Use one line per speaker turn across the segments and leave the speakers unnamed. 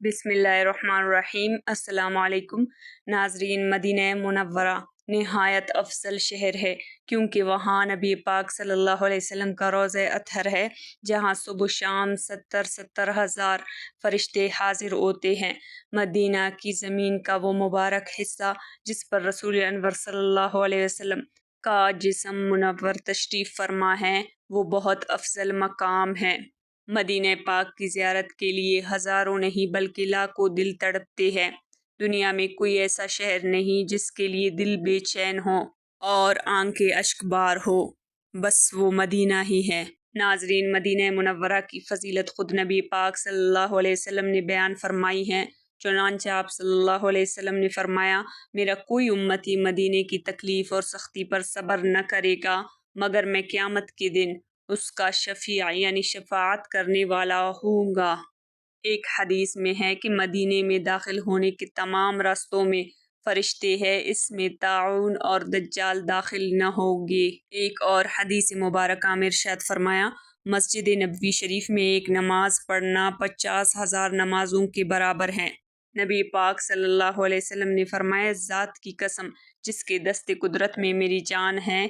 بسم اللہ الرحمن الرحیم۔ السلام علیکم ناظرین، مدینہ منورہ نہایت افضل شہر ہے کیونکہ وہاں نبی پاک صلی اللہ علیہ وسلم کا روضہ اطہر ہے، جہاں صبح و شام 70 ہزار فرشتے حاضر ہوتے ہیں۔ مدینہ کی زمین کا وہ مبارک حصہ جس پر رسول انور صلی اللہ علیہ وسلم کا جسم منور تشریف فرما ہے، وہ بہت افضل مقام ہے۔ مدینہ پاک کی زیارت کے لیے ہزاروں نہیں بلکہ لاکھوں دل تڑپتے ہیں۔ دنیا میں کوئی ایسا شہر نہیں جس کے لیے دل بے چین ہو اور آنکھیں اشک بار ہو، بس وہ مدینہ ہی ہے۔ ناظرین، مدینہ منورہ کی فضیلت خود نبی پاک صلی اللہ علیہ وسلم نے بیان فرمائی ہے۔ چنانچہ آپ صلی اللہ علیہ وسلم نے فرمایا، میرا کوئی امتی مدینے کی تکلیف اور سختی پر صبر نہ کرے گا مگر میں قیامت کے دن اس کا شفیع یعنی شفاعت کرنے والا ہوں گا۔ ایک حدیث میں ہے کہ مدینے میں داخل ہونے کے تمام راستوں میں فرشتے ہیں، اس میں طاعون اور دجال داخل نہ ہوں گے۔ ایک اور حدیث مبارکہ میں ارشاد فرمایا، مسجد نبوی شریف میں ایک نماز پڑھنا 50,000 نمازوں کے برابر ہے۔ نبی پاک صلی اللہ علیہ وسلم نے فرمایا، ذات کی قسم جس کے دست قدرت میں میری جان ہے،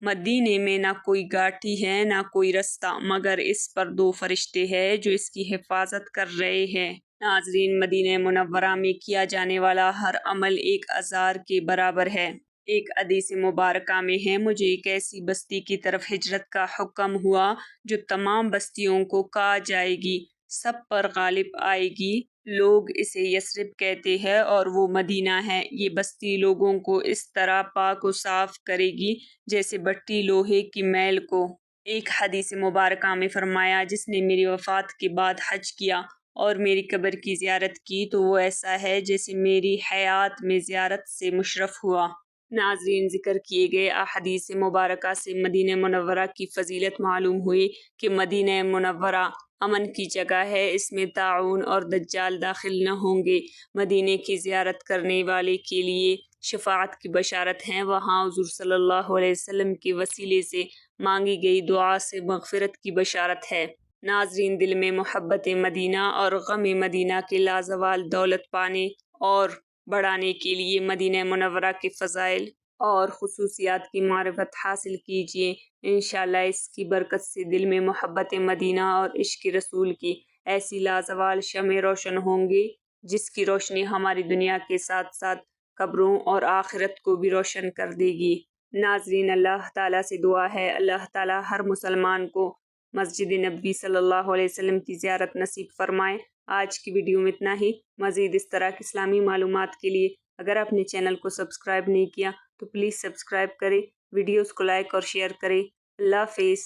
مدینے میں نہ کوئی گاٹھی ہے نہ کوئی رستہ مگر اس پر 2 فرشتے ہیں جو اس کی حفاظت کر رہے ہیں۔ ناظرین، مدینہ منورہ میں کیا جانے والا ہر عمل 1,000 کے برابر ہے۔ ایک حدیث مبارکہ میں ہے، مجھے ایک ایسی بستی کی طرف ہجرت کا حکم ہوا جو تمام بستیوں کو کھا جائے گی، سب پر غالب آئے گی۔ لوگ اسے یثرب کہتے ہیں اور وہ مدینہ ہے۔ یہ بستی لوگوں کو اس طرح پاک و صاف کرے گی جیسے بھٹی لوہے کی میل کو۔ ایک حدیث مبارکہ میں فرمایا، جس نے میری وفات کے بعد حج کیا اور میری قبر کی زیارت کی تو وہ ایسا ہے جیسے میری حیات میں زیارت سے مشرف ہوا۔ ناظرین، ذکر کیے گئے احادیث مبارکہ سے مدینہ منورہ کی فضیلت معلوم ہوئی کہ مدینہ منورہ امن کی جگہ ہے، اس میں طاعون اور دجال داخل نہ ہوں گے۔ مدینہ کی زیارت کرنے والے کے لیے شفاعت کی بشارت ہے، وہاں حضور صلی اللہ علیہ وسلم کے وسیلے سے مانگی گئی دعا سے مغفرت کی بشارت ہے۔ ناظرین، دل میں محبت مدینہ اور غم مدینہ کے لازوال دولت پانے اور بڑھانے کے لیے مدینہ منورہ کے فضائل اور خصوصیات کی معرفت حاصل کیجیے۔ انشاءاللہ اس کی برکت سے دل میں محبت مدینہ اور عشق رسول کی ایسی لازوال شمع روشن ہوں گے جس کی روشنی ہماری دنیا کے ساتھ ساتھ قبروں اور آخرت کو بھی روشن کر دے گی۔ ناظرین، اللہ تعالیٰ سے دعا ہے اللہ تعالیٰ ہر مسلمان کو مسجد نبوی صلی اللہ علیہ وسلم کی زیارت نصیب فرمائے۔ آج کی ویڈیو میں اتنا ہی۔ مزید اس طرح کی اسلامی معلومات کے لیے اگر آپ نے چینل کو سبسکرائب نہیں کیا تو پلیز سبسکرائب کریں، ویڈیوز کو لائک اور شیئر کریں۔ اللہ حافظ۔